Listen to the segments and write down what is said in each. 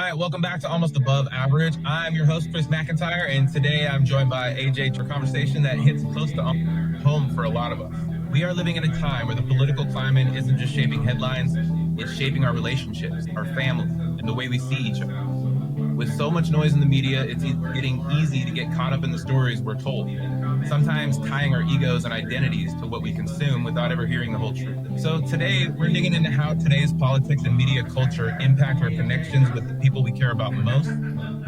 right, welcome back to Almost Above Average. I'm your host, Chris McIntyre, and today I'm joined by AJ for a conversation that hits close to home for a lot of us. We are living in a time where the political climate isn't just shaping headlines, it's shaping our relationships, our family, and the way we see each other. With so much noise in the media, it's getting easy to get caught up in the stories we're told, sometimes tying our egos and identities to what we consume without ever hearing the whole truth. So today, we're digging into how today's politics and media culture impact our connections with the people we care about most.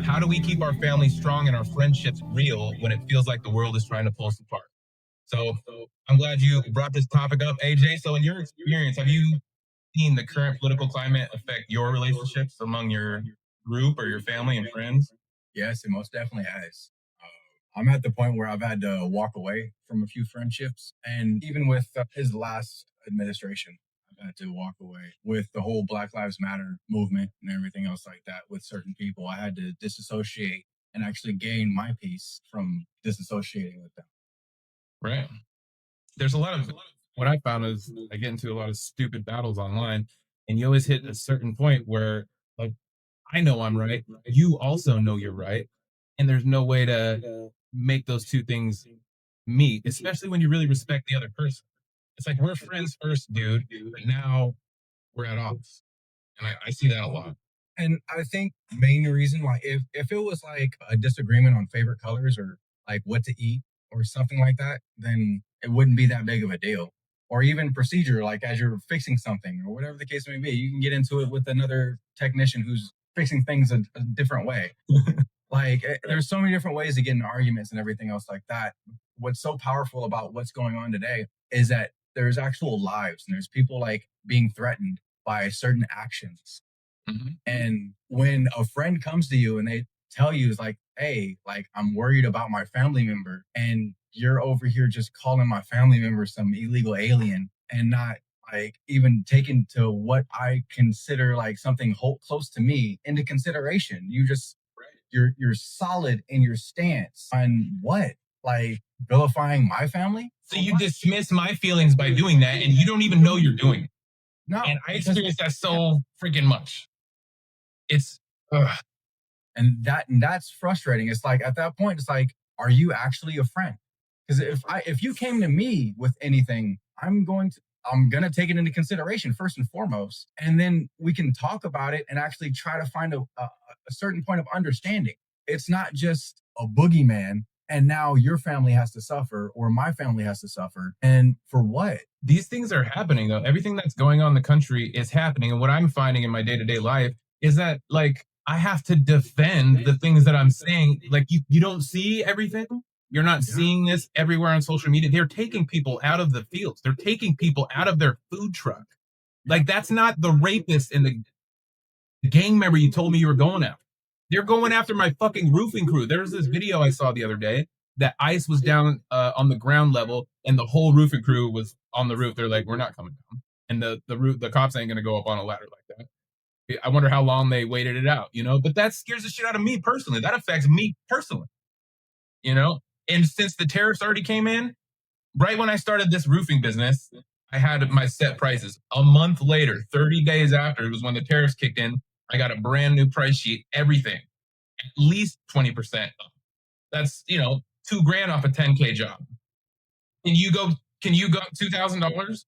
How do we keep our families strong and our friendships real when it feels like the world is trying to pull us apart? So I'm glad you brought this topic up, AJ. So in your experience, have you seen the current political climate affect your relationships among your group or your family and friends? Yes, it most definitely has. I'm at the point where I've had to walk away from a few friendships, and even with his last administration, I've had to walk away with the whole Black Lives Matter movement and everything else like that. With certain people, I had to disassociate and actually gain my peace from disassociating with them. Right. There's a lot of what I found is I get into a lot of stupid battles online, and you always hit a certain point where, like, I know I'm right, you also know you're right, and there's no way to make those two things meet, especially when you really respect the other person. It's like we're friends first, dude, but now we're at odds, and I see that a lot. And I think main reason why if it was like a disagreement on favorite colors or like what to eat or something like that, then it wouldn't be that big of a deal. Or even procedure, like as you're fixing something or whatever the case may be, you can get into it with another technician who's fixing things a different way. Like there's so many different ways to get into arguments and everything else like that. What's so powerful about what's going on today is that there's actual lives and there's people like being threatened by certain actions. Mhm. And when a friend comes to you and they tell you, it's like, hey, like, I'm worried about my family member, and you're over here just calling my family member some illegal alien and not like even taking to what I consider like something close to me into consideration. You're solid in your stance on what? Like vilifying my family? So you dismiss my feelings by doing that, and you don't even know you're doing it. No. And I because- experience that so freaking much. It's ugh. And that's frustrating. It's like at that point, it's like, are you actually a friend? Because if you came to me with anything, I'm gonna take it into consideration first and foremost, and then we can talk about it and actually try to find a certain point of understanding. It's not just a boogeyman, and now your family has to suffer or my family has to suffer, and for what? These things are happening though. Everything that's going on in the country is happening. And what I'm finding in my day-to-day life is that, like, I have to defend the things that I'm saying. Like, you don't see everything. You're not seeing this everywhere on social media. They're taking people out of the fields. They're taking people out of their food truck. Like, that's not the rapist and the gang member you told me you were going after. They're going after my fucking roofing crew. There's this video I saw the other day that ICE was down on the ground level and the whole roofing crew was on the roof. They're like, we're not coming down. And the cops ain't gonna go up on a ladder like that. I wonder how long they waited it out, you know? But that scares the shit out of me personally. That affects me personally, you know? And since the tariffs already came in, right when I started this roofing business, I had my set prices. A month later, 30 days after, it was when the tariffs kicked in. I got a brand new price sheet, everything, at least 20% up. That's, $2,000 off a 10K job. Can you go $2,000?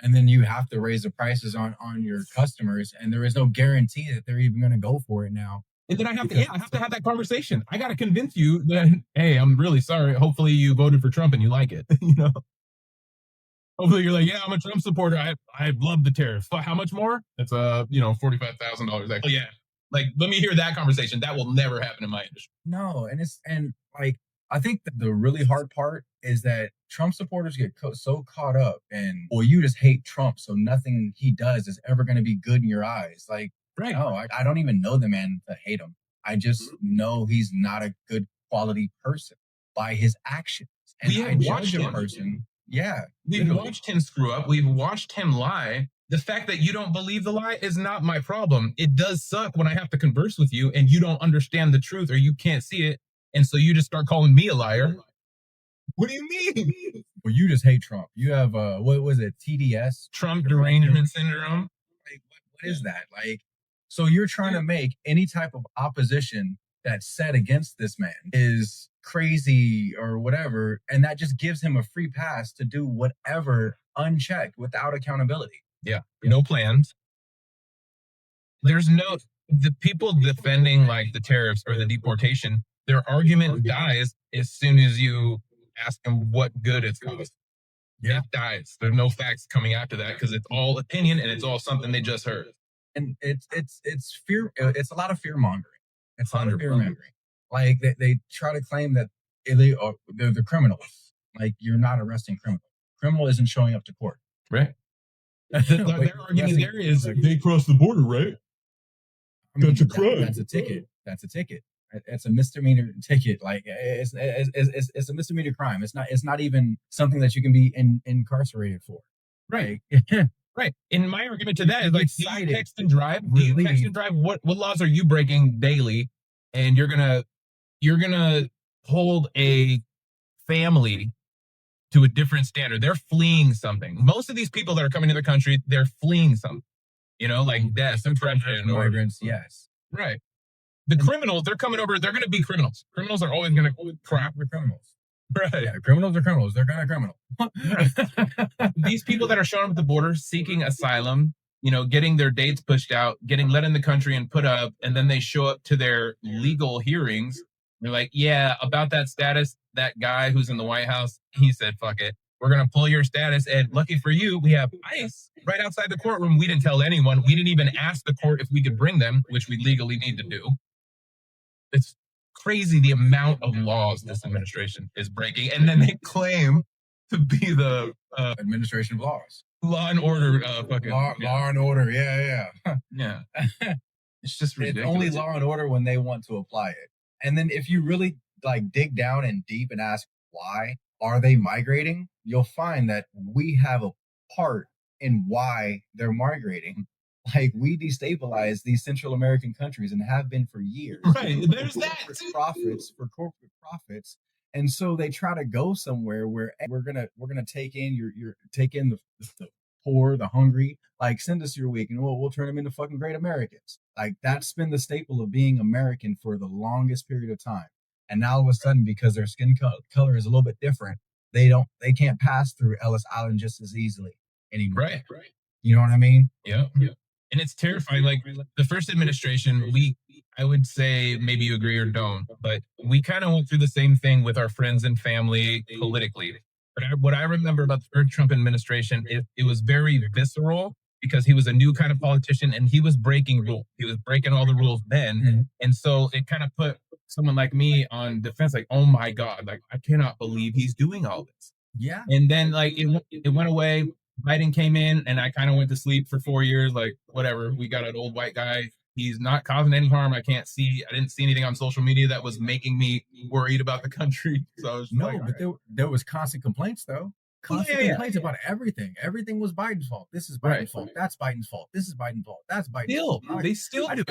And then you have to raise the prices on your customers, and there is no guarantee that they're even going to go for it now. And then I have to have that conversation. I got to convince you that, hey, I'm really sorry. Hopefully you voted for Trump and you like it. Hopefully you're like, yeah, I'm a Trump supporter. I love the tariffs. How much more? It's $45,000. Like, oh yeah. Like, let me hear that conversation. That will never happen in my industry. No, and like I think that the really hard part is that Trump supporters get so caught up in, well, you just hate Trump, so nothing he does is ever going to be good in your eyes. Like, Right. no, I don't even know the man to hate him. I just know he's not a good quality person by his actions. And We have I judge watched a him. person. Yeah, We've literally. watched him screw up. We've watched him lie. The fact that you don't believe the lie is not my problem. It does suck when I have to converse with you and you don't understand the truth or you can't see it. And so you just start calling me a liar. What do you mean? Well, you just hate Trump. You have what was it, TDS? Trump derangement syndrome. Like, what is that? Like, So you're trying to make any type of opposition that's set against this man is crazy or whatever, and that just gives him a free pass to do whatever unchecked without accountability. Yeah. No plans. There's no the people defending like the tariffs or the deportation, their argument dies as soon as you ask them what good it's caused. Yeah. It dies. There's no facts coming after that because it's all opinion and it's all something they just heard. And it's fear. It's a lot of fear mongering. It's a lot of 100%. fear mongering. Like they try to claim that they're the criminals. Like you're not arresting criminals. Criminal isn't showing up to court. Right. Their argument there is like, they crossed the border, right? I mean, That's a crime. That's a ticket. That's a ticket. It's a misdemeanor ticket. Like it's a misdemeanor crime. It's not even something that you can be incarcerated for. Right. Like, Right. And my argument to that is like, do you Cited. text and drive? Do you text and drive? What laws are you breaking daily? And you're gonna hold a family to a different standard. They're fleeing something. Most of these people that are coming to the country, they're fleeing something. You know, like death, oppression, or immigrants. Yes. right. The criminals, they're coming over. They're going to be criminals. Criminals are always going to crap. They're criminals. Right. Yeah, criminals are criminals. They're kind of criminal. These people that are showing up at the border seeking asylum, you know, getting their dates pushed out, getting let in the country and put up, and then they show up to their legal hearings. They're like, yeah, about that status, that guy who's in the White House, he said, fuck it. We're going to pull your status. And lucky for you, we have ICE right outside the courtroom. We didn't tell anyone. We didn't even ask the court if we could bring them, which we legally need to do. It's crazy the amount of laws this administration is breaking. And then they claim to be the administration of laws. Law and order. Fucking, law and order. Yeah. Yeah. It's just ridiculous. It's only law and order when they want to apply it. And then if you really like dig down and deep and ask why are they migrating, you'll find that we have a part in why they're migrating. Like we destabilize these Central American countries and have been for years. Right. There's that for corporate profits. And so they try to go somewhere where we're gonna take in the poor, the hungry. Like send us your week, and we'll turn them into fucking great Americans. Like that's been the staple of being American for the longest period of time. And now all of a sudden, because their skin color is a little bit different, they can't pass through Ellis Island just as easily anymore. Right. You know what I mean? Yeah. And it's terrifying. Like the first administration, I would say maybe you agree or don't, but we kind of went through the same thing with our friends and family politically. But what I remember about the first Trump administration is it was very visceral because he was a new kind of politician and he was breaking rules. He was breaking all the rules then. Mm-hmm. And so it kind of put someone like me on defense, like, oh my God, like I cannot believe he's doing all this. Yeah. And then like it went away. Biden came in and I kind of went to sleep for 4 years. Like, whatever. We got an old white guy. He's not causing any harm. I didn't see anything on social media that was making me worried about the country. So I was there was constant complaints though. Complaints about everything. Everything was Biden's fault. This is Biden's fault. That's Biden's fault. This is Biden's fault. That's Biden's fault. They still I don't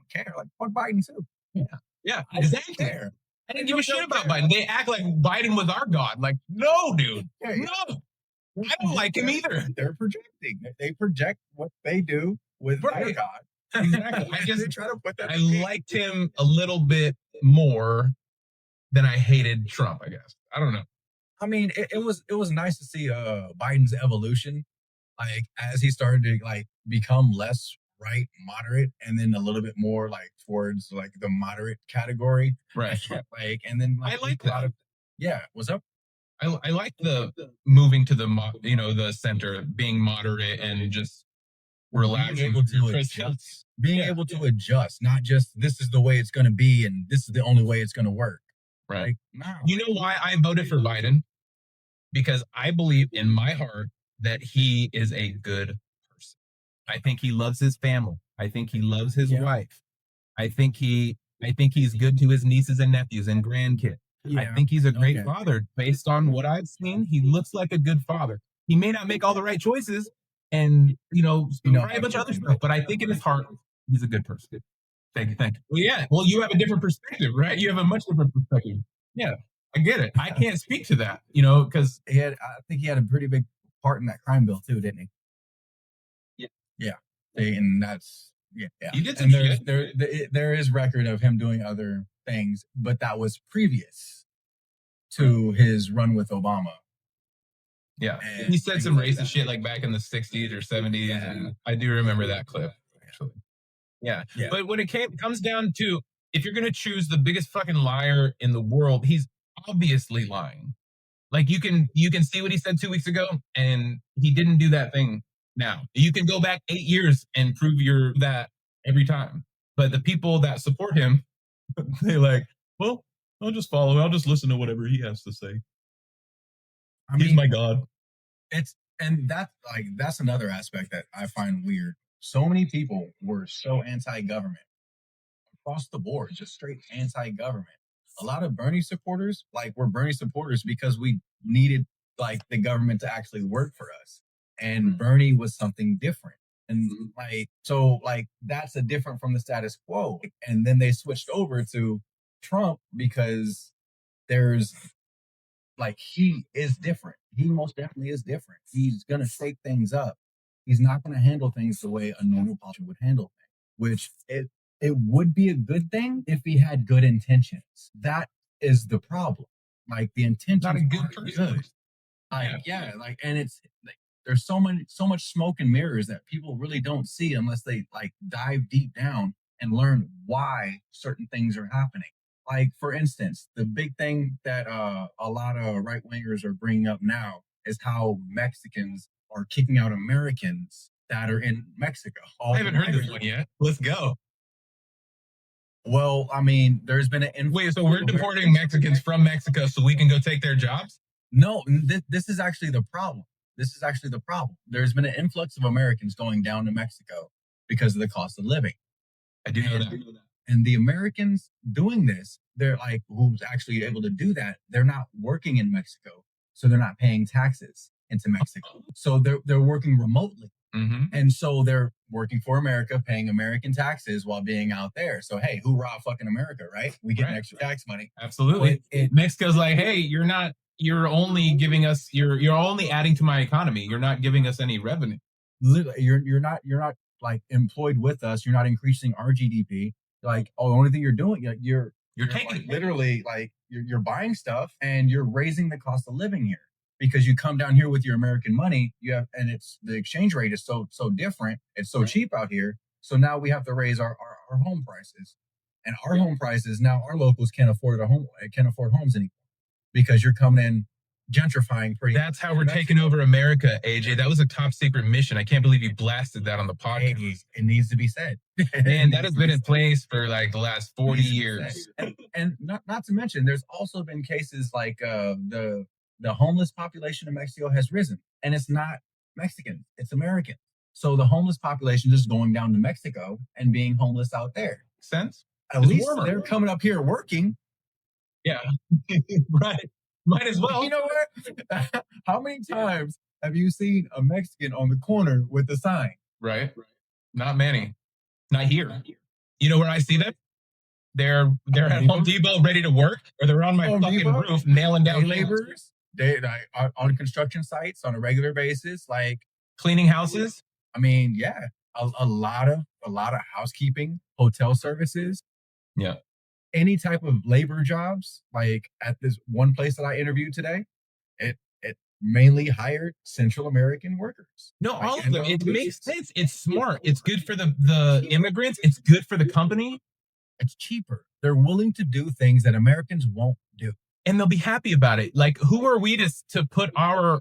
care. Like fuck Biden too. Yeah, exactly. I didn't give a shit about Biden. They act like Biden was our god. Like, no, dude. No. I don't like him either. They're projecting. They project what they do with their God. Exactly. I liked him a little bit more than I hated Trump, I guess. I don't know. I mean, it was nice to see Biden's evolution, like as he started to like become less right, moderate, and then a little bit more like towards like the moderate category. Right. Like, and then like, I like that. Yeah. What's up? I like the moving to the center, being moderate and just relaxing. Being able to adjust, not just this is the way it's going to be and this is the only way it's going to work. Right. Like, no. You know why I voted for Biden? Because I believe in my heart that he is a good person. I think he loves his family. I think he loves his wife. I think he's good to his nieces and nephews and grandkids. Yeah. I think he's a great father. Based on what I've seen, he looks like a good father. He may not make all the right choices and, try a bunch of other stuff, but I think in his heart, he's a good person. Thank you. Well, yeah. Well, you have a different perspective, right? You have a much different perspective. Yeah, I get it. I can't speak to that, because I think he had a pretty big part in that crime bill too, didn't he? Yeah. And that's Yeah, He did some and there's shit. there is record of him doing other things, but that was previous to his run with Obama. Yeah, And he said things some like racist that. shit like back in the '60s or '70s, Yeah. and I do remember that clip actually. Yeah, Yeah. but when it comes down to if you're gonna choose the biggest fucking liar in the world, he's obviously lying. Like you can see what he said 2 weeks ago, and he didn't do that thing now. You can go back 8 years and prove you're that every time. But the people that support him, they like, well, I'll just follow him. I'll just listen to whatever he has to say. I He's mean, my god. and that's another aspect that I find weird. So many people were so anti-government across the board, just straight anti-government. A lot of Bernie supporters, like, were Bernie supporters because we needed like the government to actually work for us, and Bernie was something different. And like that's a different from the status quo. And then they switched over to Trump because there's like he is different. He most definitely is different. He's gonna shake things up. He's not gonna handle things the way a normal politician would handle things, which it would be a good thing if he had good intentions. That is the problem. Like the intentions Not a good aren't person. good. Like and it's like there's so much smoke and mirrors that people really don't see unless they like dive deep down and learn why certain things are happening. Like for instance, the big thing that a lot of right wingers are bringing up now is how Mexicans are kicking out Americans that are in Mexico. I haven't heard this one yet. Let's go. Well, I mean, there's been an Wait, so we're deporting Mexicans from Mexico so we can go take their jobs? No, this is actually the problem. This is actually the problem. There's been an influx of Americans going down to Mexico because of the cost of living. I do know that. And the Americans doing this, they're like, who's actually able to do that? They're not working in Mexico, so they're not paying taxes into Mexico. So they're working remotely, and so they're working for America, paying American taxes while being out there. So hey, hoorah, fucking America, right? We get extra tax money. Absolutely. Mexico's like, hey, you're not. You're only giving us. You're only adding to my economy. You're not giving us any revenue. Literally, you're not like employed with us. You're not increasing our GDP. Like, oh, the only thing you're doing, you're taking like, literally like you're buying stuff and you're raising the cost of living here because you come down here with your American money. You have, and it's the exchange rate is so different. It's so cheap out here. So now we have to raise our home prices, and our home prices now our locals can't afford homes anymore because you're coming in gentrifying pretty. That's how we're taking over America, AJ. That was a top secret mission. I can't believe you blasted that on the podcast. It needs to be said. And that has been in place for like the last 40 years. And not to mention, there's also been cases like the homeless population in Mexico has risen, and it's not Mexican, it's American. So the homeless population is going down to Mexico and being homeless out there. Sense? At least they're coming up here working. Yeah, right. Might as well. You know what? How many times have you seen a Mexican on the corner with a sign? Right. Not many. Not here. You know where I see them? They're at Home Depot ready to work, or they're on my fucking roof nailing down laborers. They on construction sites on a regular basis, like cleaning houses. I mean, yeah, a lot of housekeeping, hotel services. Yeah. Any type of labor jobs, like at this one place that I interviewed today, it mainly hired Central American workers. No, all of them. It makes sense. It's smart. It's good for the immigrants. It's good for the company. It's cheaper. They're willing to do things that Americans won't do, and they'll be happy about it. Like, who are we to put our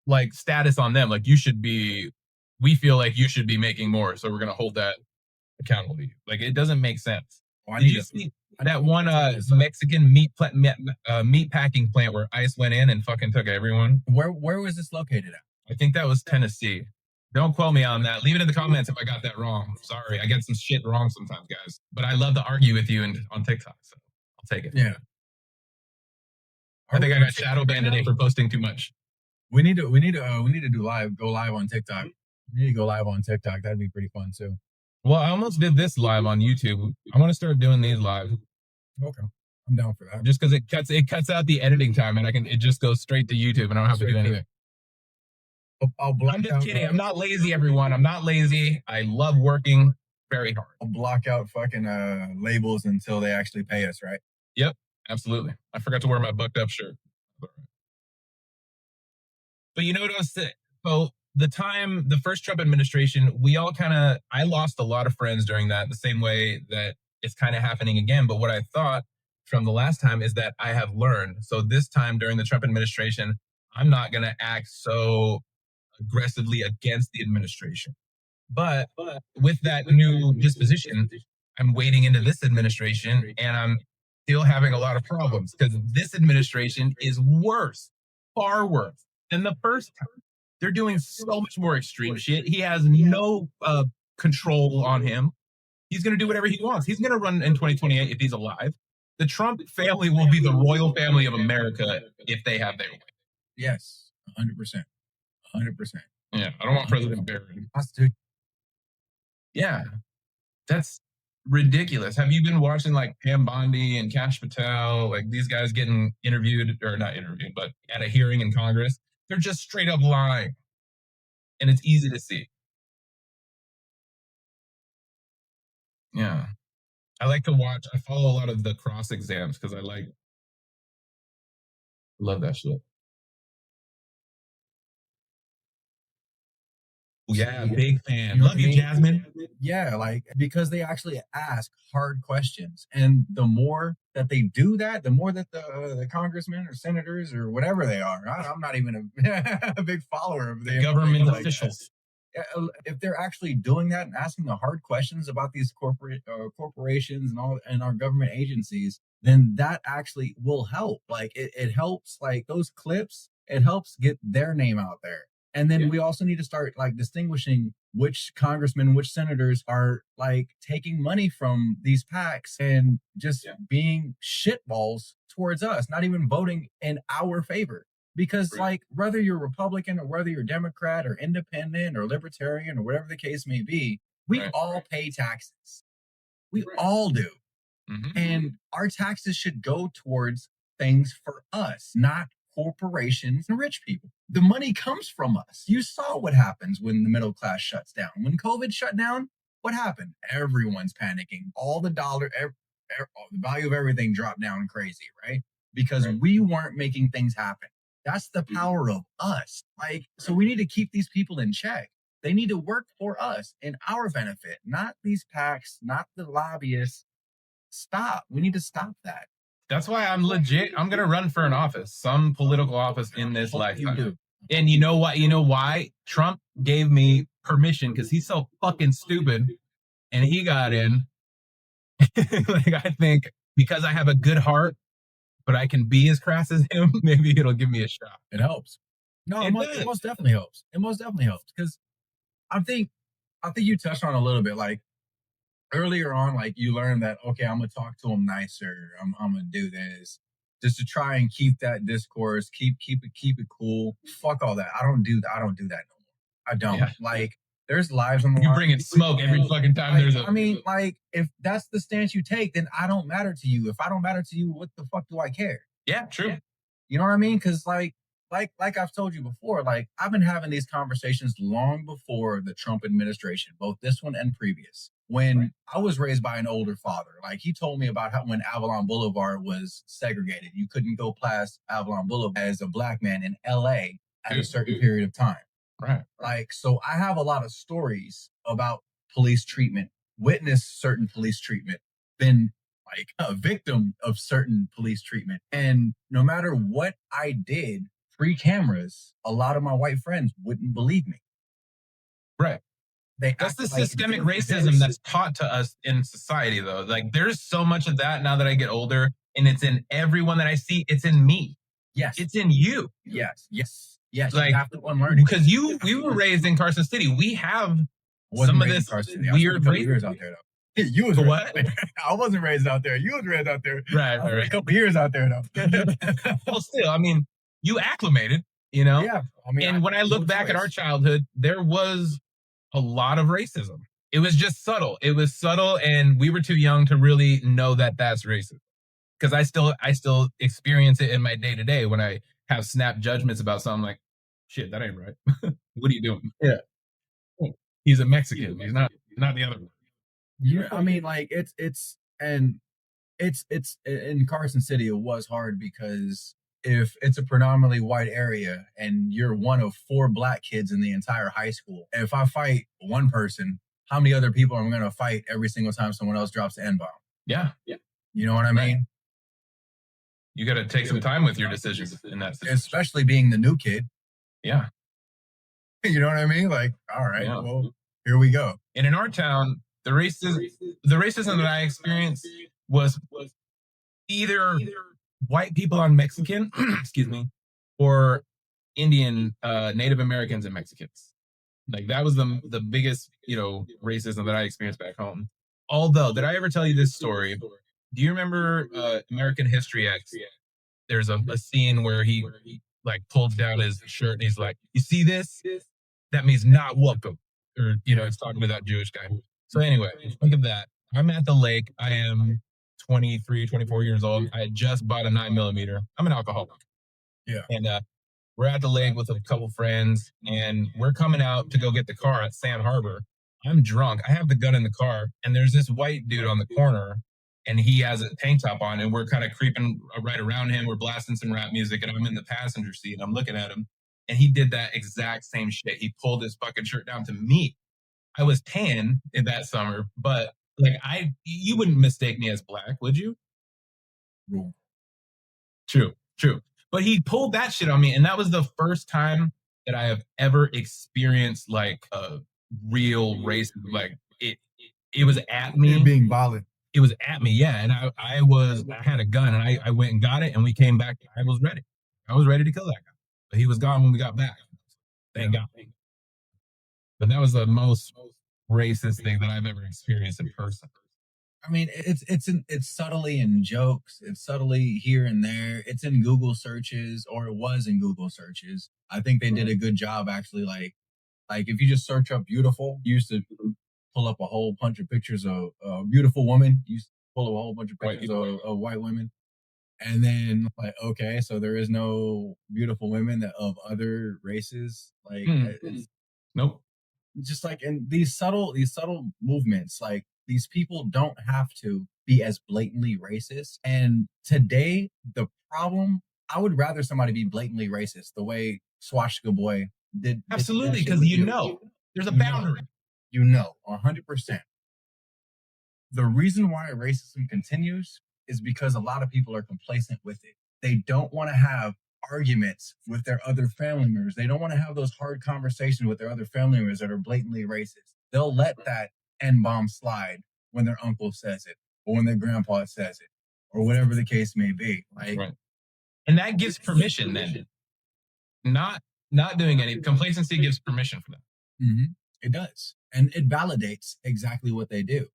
like status on them? Like, we feel like you should be making more, so we're gonna hold that accountable to you. Like, it doesn't make sense. Did you see that one Mexican meat packing plant where ICE went in and fucking took everyone? Where was this located at? I think that was Tennessee. Don't quote me on that. Leave it in the comments if I got that wrong. Sorry, I get some shit wrong sometimes, guys. But I love to argue with you on TikTok, so I'll take it. Yeah. I think I got shadow banned today for posting too much. We need to go live on TikTok. We need to go live on TikTok. That'd be pretty fun too. Well, I almost did this live on YouTube. I want to start doing these live. Okay, I'm down for that. Just because it cuts out the editing time, and it just goes straight to YouTube, and I don't have to do anything. I'm just kidding. I'm not lazy, everyone. I'm not lazy. I love working. Very hard. block out fucking labels until they actually pay us, right? Yep, absolutely. I forgot to wear my bucked up shirt. But you know what I was saying? So the first Trump administration, we all kind of, I lost a lot of friends during that, the same way that it's kind of happening again. But what I thought from the last time is that I have learned. So this time during the Trump administration, I'm not going to act so aggressively against the administration. But with that new disposition, I'm wading into this administration and I'm still having a lot of problems because this administration is worse, far worse than the first time. They're doing so much more extreme shit. He has no control on him. He's going to do whatever he wants. He's going to run in 2028 if he's alive. The Trump family will be the royal family of America if they have their way. Yes, 100%. 100%. Yeah, I don't want President Barron. Constitution. Yeah, that's ridiculous. Have you been watching like Pam Bondi and Cash Patel, like these guys getting interviewed or not interviewed, but at a hearing in Congress? They're just straight up lying, and it's easy to see. Yeah, I like to watch. I follow a lot of the cross exams because love that shit. Yeah, big fan. Love you, Jasmine. Yeah, like because they actually ask hard questions, and the more that they do that, the more that the congressmen or senators or whatever they are, I'm not even a big follower of the Government like officials. if they're actually doing that and asking the hard questions about these corporations and all and our government agencies, then that actually will help. Like it helps like those clips, it helps get their name out there. And then we also need to start like distinguishing which congressmen, which senators are like taking money from these PACs and just being shitballs towards us, not even voting in our favor. Because like whether you're Republican or whether you're Democrat or independent or libertarian or whatever the case may be, we all pay taxes. We all do. And our taxes should go towards things for us, not corporations and rich people. The money comes from us. You saw what happens when the middle class shuts down. When COVID shut down, what happened? Everyone's panicking. All the the value of everything dropped down crazy, right? Because we weren't making things happen. That's the power of us. Like, so we need to keep these people in check. They need to work for us in our benefit, not these PACs, not the lobbyists. Stop. We need to stop that. That's why I'm legit. I'm gonna run for an office, some political office in this lifetime. You do. And you know what? You know why? Trump gave me permission because he's so fucking stupid, and he got in. Like I think because I have a good heart, but I can be as crass as him. Maybe it'll give me a shot. It helps. No, it most definitely helps. It most definitely helps because I think you touched on a little bit like earlier on, like you learned that okay, I'm gonna talk to him nicer. I'm gonna do this just to try and keep that discourse, keep it cool. Fuck all that. I don't do that. I don't do that no more. I don't like. There's lives on the line. You bring in smoke every fucking time. Like, There's a. I mean, like if that's the stance you take, then I don't matter to you. If I don't matter to you, what the fuck do I care? Yeah, true. You know what I mean? Because like I've told you before, like I've been having these conversations long before the Trump administration, both this one and previous. When I was raised by an older father, like he told me about how when Avalon Boulevard was segregated, you couldn't go past Avalon Boulevard as a black man in LA at a certain period of time. Right. Like, so I have a lot of stories about police treatment, witnessed certain police treatment, been like a victim of certain police treatment. And no matter what I did, free cameras, a lot of my white friends wouldn't believe me. Right. That's the systemic racism that's taught to us in society, though. Like, there's so much of that now that I get older, and it's in everyone that I see. It's in me. Yes. It's in you. Yes. Like, you have to unlearn because we were raised in Carson City. We have some of this weird years out there, though. You was what? I wasn't raised out there. You was raised out there. Right. A couple years out there, though. Well, still, I mean, you acclimated, you know? Yeah. I mean, and when I look back at our childhood, there was a lot of racism. It was just subtle. It was subtle, and we were too young to really know that that's racism. Because I still experience it in my day to day when I have snap judgments about something like, shit, that ain't right. What are you doing? Yeah. He's a Mexican. He's not the other one. Yeah, I mean, like it's in Carson City. It was hard because if it's a predominantly white area and you're one of four black kids in the entire high school, if I fight one person, how many other people am I going to fight every single time someone else drops the N bomb? Yeah, yeah. You know what I mean? You got to take some time with your decisions in that situation. Especially being the new kid. Yeah. You know what I mean? Like, all right, Yeah. well, here we go. And in our town, the racism that I experienced was either white people on Mexican, excuse me, or Indian, Native Americans and Mexicans. Like that was the biggest, racism that I experienced back home. Although, did I ever tell you this story? Do you remember American History X? There's a scene where he like pulls down his shirt and he's like, "You see this? That means not welcome." Or it's talking to that Jewish guy. So anyway, think of that. I'm at the lake. I am 23, 24 years old. I had just bought a 9 millimeter. I'm an alcoholic. Yeah. And we're at the lake with a couple friends, and we're coming out to go get the car at Sand Harbor. I'm drunk. I have the gun in the car, and there's this white dude on the corner, and he has a tank top on, and we're kind of creeping right around him. We're blasting some rap music, and I'm in the passenger seat, and I'm looking at him, and he did that exact same shit. He pulled his fucking shirt down to me. I was tan in that summer, but like you wouldn't mistake me as black, would you? True, true. But he pulled that shit on me, and that was the first time that I have ever experienced like a real racism. Like it was at me. You're being violent. It was at me, yeah. And I had a gun, and I went and got it, and we came back. I was ready. I was ready to kill that guy, but he was gone when we got back. Thank God. But that was the most racist thing that I've ever experienced in person. I mean, it's subtly in jokes. It's subtly here and there. It's in Google searches, or it was in Google searches. I think they did a good job actually. Like if you just search up beautiful, you used to pull up a whole bunch of pictures of beautiful women. You used to pull up a whole bunch of pictures of white women. And then like, okay, so there is no beautiful women of other races. Like nope. Just like in these subtle movements, like these people don't have to be as blatantly racist. And today, the problem, I would rather somebody be blatantly racist the way Swastika Boy did. Absolutely, because there's a boundary. 100%. The reason why racism continues is because a lot of people are complacent with it. They don't want to have arguments with their other family members. They don't want to have those hard conversations with their other family members that are blatantly racist. They'll let that N bomb slide when their uncle says it, or when their grandpa says it, or whatever the case may be. Like, right. And that gives permission then. Not doing any complacency gives permission for that. Mm-hmm. It does. And it validates exactly what they do.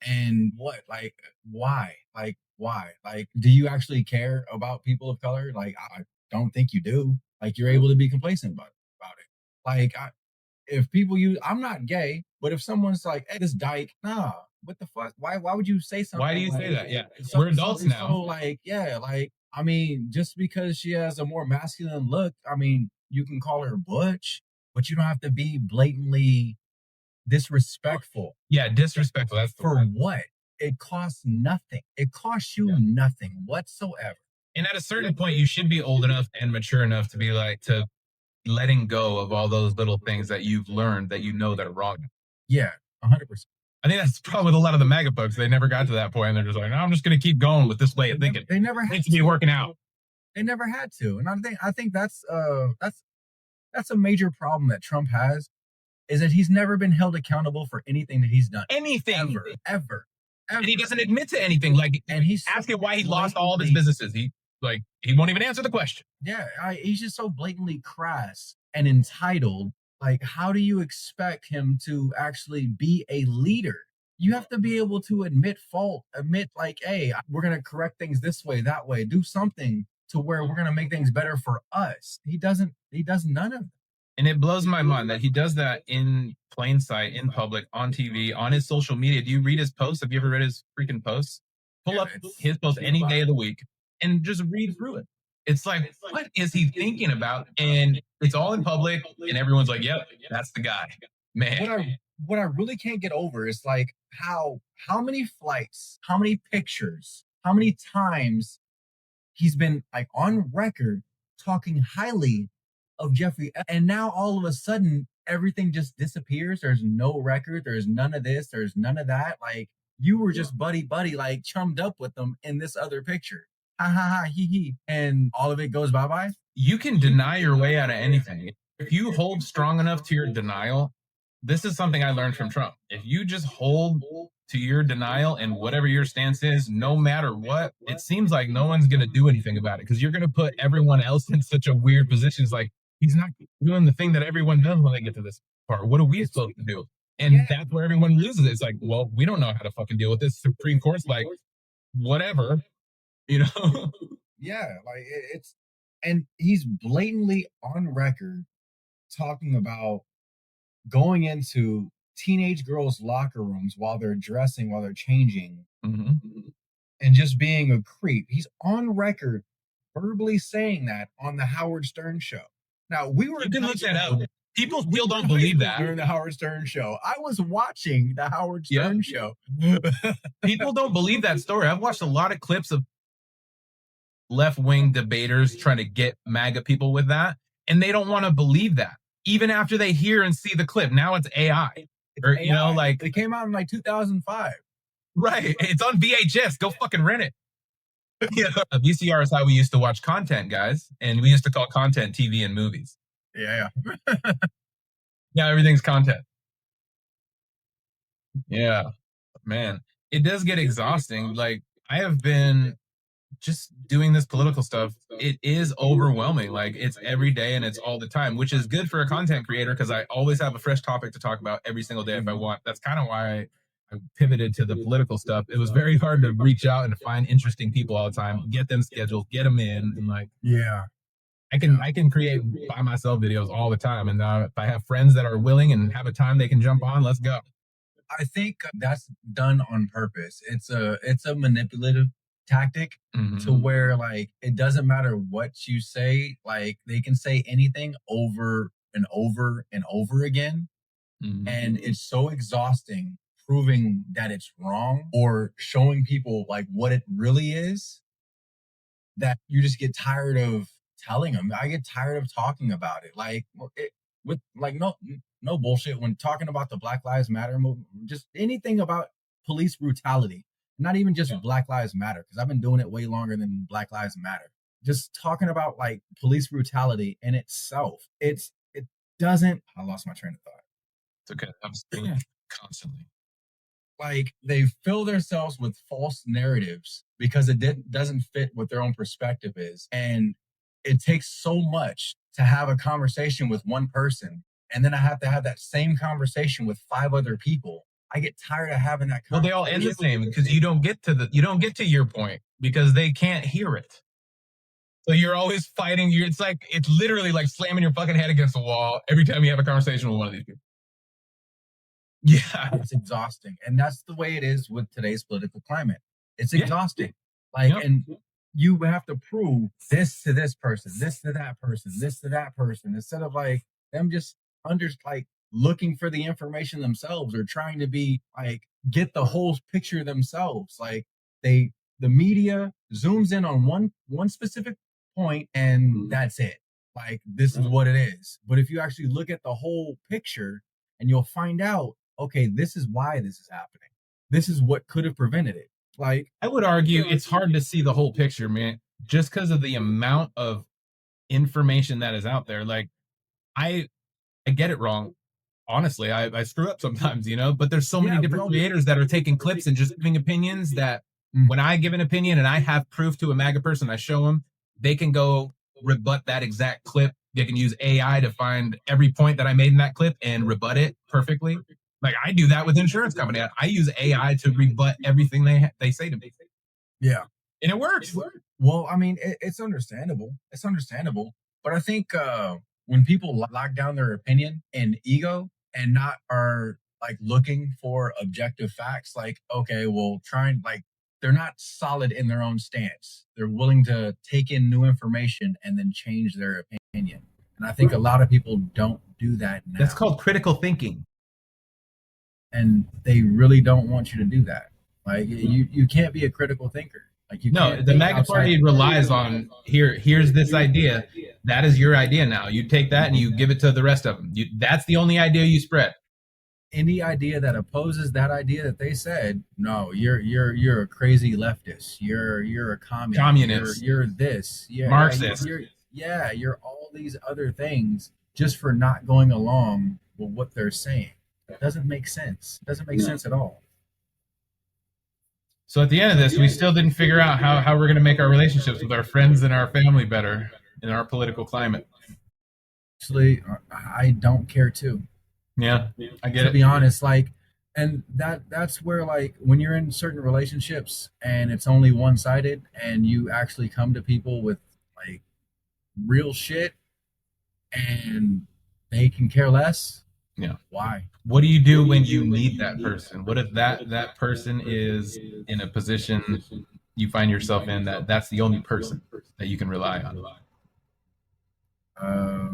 And what, like, why? Like, why? Like, do you actually care about people of color? Like, I don't think you do. Like, you're able to be complacent about it. Like, if people use, I'm not gay, but if someone's like, "Hey, this dyke," nah, what the fuck? Why would you say something? Why do you like say that? Yeah, we're adults now. So, like, yeah, like, I mean, just because she has a more masculine look, I mean, you can call her butch, but you don't have to be blatantly disrespectful. Yeah, disrespectful. That's for what? It costs nothing. It costs you nothing whatsoever. And at a certain point, you should be old enough and mature enough to be like to letting go of all those little things that you've learned that that are wrong. Yeah, 100%. I think that's the problem with a lot of the MAGA folks. They never got to that point. And they're just like, no, I'm just going to keep going with this way of thinking. They never had to be working out. They never had to. And I think that's a major problem that Trump has, is that he's never been held accountable for anything that he's done. Anything. Ever. And he doesn't admit to anything. Like, and he's asking why he lost all of his businesses. He won't even answer the question. Yeah, he's just so blatantly crass and entitled. Like, how do you expect him to actually be a leader? You have to be able to admit fault, admit like, hey, we're going to correct things this way, that way, do something to where we're going to make things better for us. He does none of it. And it blows my mind that he does that in plain sight, in public, on TV, on his social media. Do you read his posts? Have you ever read his freaking posts? Pull up his post any day of the week and just read through it. It's like, what is he thinking about? And it's all in public, and everyone's like, yep, that's the guy. Man. what I really can't get over is like how many flights, how many pictures, how many times he's been like on record talking highly of Jeffrey, and now all of a sudden everything just disappears. There's no record. There's none of this. There's none of that. Like you were just buddy buddy, like chummed up with them in this other picture. Ha ha ha he he, and all of it goes bye bye. You can deny your way out of anything. If you hold strong enough to your denial, this is something I learned from Trump. If you just hold to your denial and whatever your stance is, no matter what, it seems like no one's going to do anything about it because you're going to put everyone else in such a weird position. It's like, he's not doing the thing that everyone does when they get to this part. What are we supposed to do? And that's where everyone loses it. It's like, well, we don't know how to fucking deal with this. Supreme Court's like, whatever, you know? Yeah, like it's, and he's blatantly on record talking about going into teenage girls' locker rooms while they're dressing, while they're changing, Mhm. and just being a creep. He's on record verbally saying that on the Howard Stern show. Now we were You in can high look that school. up. People We still were don't in high believe school that. during the Howard Stern show. I was watching the Howard Yep. Stern show. People don't believe that story. I've watched a lot of clips of left wing debaters trying to get MAGA people with that, and they don't want to believe that. Even after they hear and see the clip, now it's AI. It's Or, AI. you know, like, It came out in like 2005. right, it's on VHS. Go fucking rent it. Yeah. VCR is how we used to watch content, guys. And we used to call content TV and movies. Yeah, Now everything's content. Yeah, man. It does get exhausting. Like, I have been just doing this political stuff, it is overwhelming. Like it's every day and it's all the time, which is good for a content creator because I always have a fresh topic to talk about every single day if I want. That's kind of why I pivoted to the political stuff. It was very hard to reach out and find interesting people all the time, get them scheduled, get them in, and like yeah. I can create by myself videos all the time. And if I have friends that are willing and have a time they can jump on, let's go. I think that's done on purpose. It's a manipulative tactic to Mhm. where like it doesn't matter what you say, like they can say anything over and over and over again, and Mhm. it's so exhausting proving that it's wrong or showing people like what it really is that you just get tired of telling them. I get tired of talking about it. Like with like no bullshit when talking about the Black Lives Matter movement, just anything about police brutality. Not even just Black Lives Matter because I've been doing it way longer than Black Lives Matter. Just talking about like police brutality in itself. It doesn't. I lost my train of thought. It's okay. I'm still constantly. Like they fill themselves with false narratives because doesn't fit what their own perspective is, and it takes so much to have a conversation with one person, and then I have to have that same conversation with five other people. I get tired of having that Well, they all end the conversation. same because you don't get to your point because they can't hear it. So you're always fighting. It's literally like slamming your fucking head against the wall every time you have a conversation with one of these people. Yeah, It's exhausting, and that's the way it is with today's political climate. It's yeah, exhausting. Like, yep. and you have to prove this to this person, this to that person, this to that person, instead of like them just like looking for the information themselves or trying to be like get the whole picture themselves. Like the media zooms in on one specific point and that's it. Like this is what it is. But if you actually look at the whole picture, and you'll find out, okay, this is why this is happening. This is what could have prevented it. Like, I would argue it's hard to see the whole picture, man, just because of the amount of information that is out there. Like I I get it wrong. Honestly, I screw up sometimes, but there's so many yeah, different bro. creators that are taking clips and just giving opinions that when I give an opinion and I have proof to a MAGA person, I show them, they can go rebut that exact clip. They can use AI to find every point that I made in that clip and rebut it perfectly. Like I do that with insurance company. I use AI to rebut everything they say to me, Yeah. and it works. Well, I mean, it's understandable. It's understandable. But I think when people lock down their opinion and ego and not are like looking for objective facts, like, okay, well, trying like they're not solid in their own stance. They're willing to take in new information and then change their opinion. And I think a lot of people don't do that now. That's called critical thinking. and they really don't want you to do that. Like you can't be a critical thinker. Like you No, can't the think MAGA outside. party relies on here's this idea. That is your idea now. You take that and you give it to the rest of them. That's the only idea you spread. Any idea that opposes that idea that they said, no, you're a crazy leftist. You're a Communist, you're this. Yeah, Marxist. you're all these other things just for not going along with what they're saying. It doesn't make sense. It doesn't make sense at all. So at the end of this, we still didn't figure out how we're going to make our relationships with our friends and our family better in our political climate. Actually, I don't care too. Yeah, I get To it. be honest, like, and that's where, like, when you're in certain relationships and it's only one sided, and you actually come to people with like real shit, and they can care less. Yeah. Why? What do you do when you need that person? What if that person is in a position you find yourself in that's the only person that you can rely on?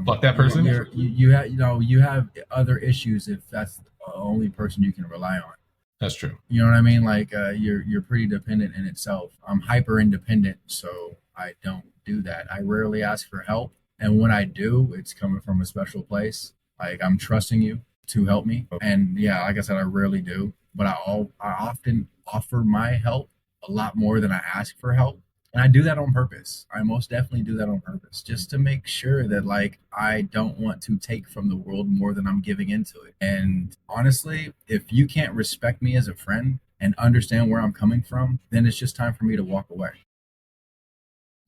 Fuck that person. You have other issues if that's the only person you can rely on. That's true. You know what I mean? Like you're pretty dependent in itself. I'm hyper independent, so I don't do that. I rarely ask for help, and when I do, it's coming from a special place. Like I'm trusting you to help me, and yeah, like I said, I rarely do, but I often offer my help a lot more than I ask for help. And I do that on purpose. I most definitely do that on purpose, just to make sure that like I don't want to take from the world more than I'm giving into it. And honestly, if you can't respect me as a friend and understand where I'm coming from, then it's just time for me to walk away.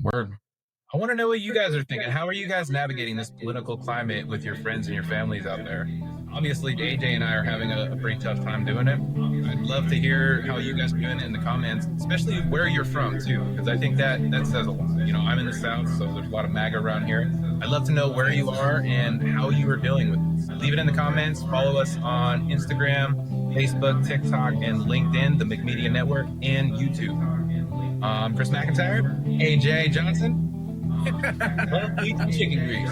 Word. I want to know what you guys are thinking. How are you guys navigating this political climate with your friends and your families out there? Obviously, AJ and I are having a pretty tough time doing it. I'd love to hear how you guys are doing it in the comments, especially where you're from too, because I think that says a lot. You know, I'm in the South, so there's a lot of MAGA around here. I'd love to know where you are and how you are dealing with it. Leave it in the comments. Follow us on Instagram, Facebook, TikTok, and LinkedIn, the McMedia Network, and YouTube. Chris McIntyre, AJ Johnson. Don't eat the chicken grease.